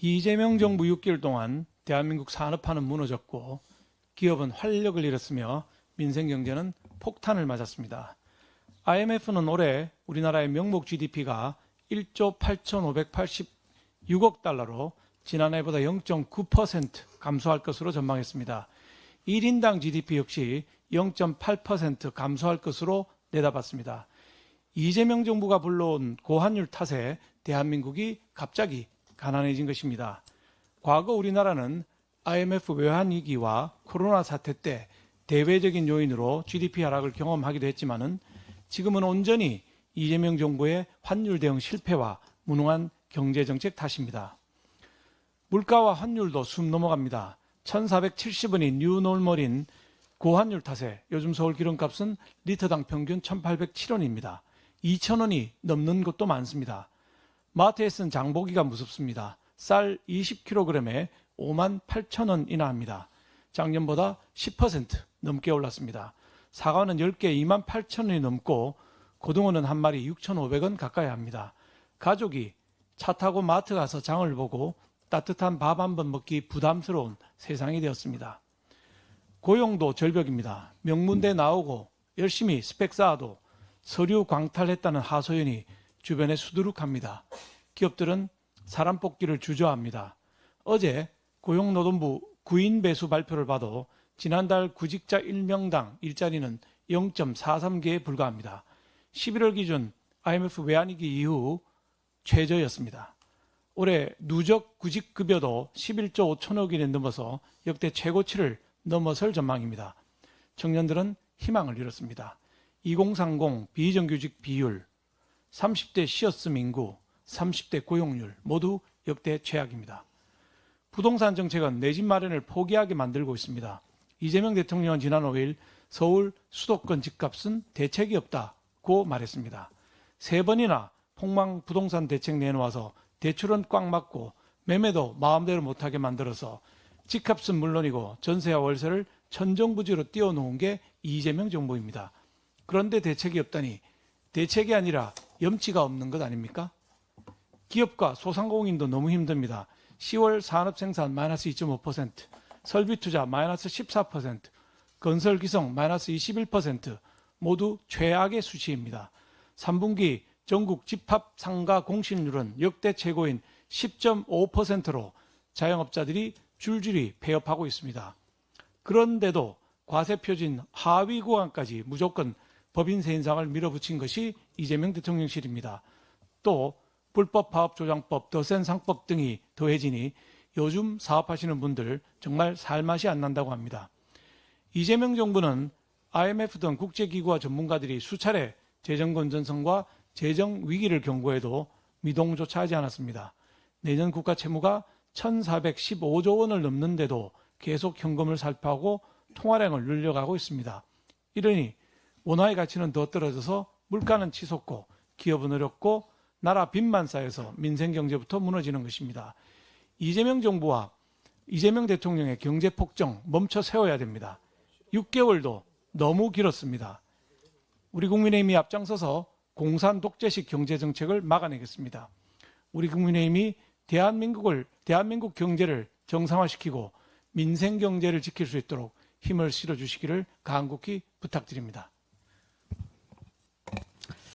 이재명 정부 6개월 동안 대한민국 산업화는 무너졌고 기업은 활력을 잃었으며 민생경제는 폭탄을 맞았습니다. IMF는 올해 우리나라의 명목 GDP가 1조 8,586억 달러로 지난해보다 0.9% 감소할 것으로 전망했습니다. 1인당 GDP 역시 0.8% 감소할 것으로 내다봤습니다. 이재명 정부가 불러온 고환율 탓에 대한민국이 갑자기 가난해진 것입니다. 과거 우리나라는 IMF 외환위기와 코로나 사태 때 대외적인 요인으로 GDP 하락을 경험하기도 했지만은 지금은 온전히 이재명 정부의 환율 대응 실패와 무능한 경제정책 탓입니다. 물가와 환율도 숨 넘어갑니다. 1,470원이 뉴노멀인 고환율 탓에 요즘 서울 기름값은 리터당 평균 1,807원입니다. 2,000원이 넘는 곳도 많습니다. 마트에서는 장보기가 무섭습니다. 쌀 20kg에 58,000원이나 합니다. 작년보다 10% 넘게 올랐습니다. 사과는 10개 28,000원이 넘고 고등어는 한 마리 6,500원 가까이 합니다. 가족이 차 타고 마트 가서 장을 보고 따뜻한 밥 한 번 먹기 부담스러운 세상이 되었습니다. 고용도 절벽입니다. 명문대 나오고 열심히 스펙 쌓아도 서류 광탈했다는 하소연이 주변에 수두룩합니다. 기업들은 사람 뽑기를 주저합니다. 어제 고용노동부 구인 배수 발표를 봐도 지난달 구직자 1명당 일자리는 0.43개에 불과합니다. 11월 기준 IMF 외환위기 이후 최저였습니다. 올해 누적 구직급여도 11조 5천억 원에 넘어서 역대 최고치를 넘어설 전망입니다. 청년들은 희망을 잃었습니다. 2030 비정규직 비율, 30대 쉬었음 인구, 30대 고용률 모두 역대 최악입니다. 부동산 정책은 내 집 마련을 포기하게 만들고 있습니다. 이재명 대통령은 지난 5일 서울 수도권 집값은 대책이 없다고 말했습니다. 3번이나 폭망 부동산 대책 내놓아서 대출은 꽉 막고 매매도 마음대로 못하게 만들어서 집값은 물론이고 전세와 월세를 천정부지로 띄워놓은 게 이재명 정부입니다. 그런데 대책이 없다니 대책이 아니라 염치가 없는 것 아닙니까? 기업과 소상공인도 너무 힘듭니다. 10월 산업생산 마이너스 2.5%, 설비투자 마이너스 14%, 건설기성 마이너스 21% 모두 최악의 수치입니다. 3분기 전국 집합상가 공실률은 역대 최고인 10.5%로 자영업자들이 줄줄이 폐업하고 있습니다. 그런데도 과세표진 하위 구간까지 무조건 법인세 인상을 밀어붙인 것이 이재명 대통령실입니다. 또 불법파업조장법, 더 센 상법 등이 더해지니 요즘 사업하시는 분들 정말 살맛이 안 난다고 합니다. 이재명 정부는 IMF 등 국제기구와 전문가들이 수차례 재정 건전성과 재정 위기를 경고해도 미동조차 하지 않았습니다. 내년 국가 채무가 1,415조 원을 넘는데도 계속 현금을 살포하고 통화량을 늘려가고 있습니다. 이러니 원화의 가치는 더 떨어져서 물가는 치솟고 기업은 어렵고 나라 빚만 쌓여서 민생경제부터 무너지는 것입니다. 이재명 정부와 이재명 대통령의 경제폭정 멈춰 세워야 됩니다. 6개월도 너무 길었습니다. 우리 국민의힘이 앞장서서 공산 독재식 경제정책을 막아내겠습니다. 우리 국민의힘이 대한민국 경제를 정상화시키고 민생경제를 지킬 수 있도록 힘을 실어주시기를 간곡히 부탁드립니다.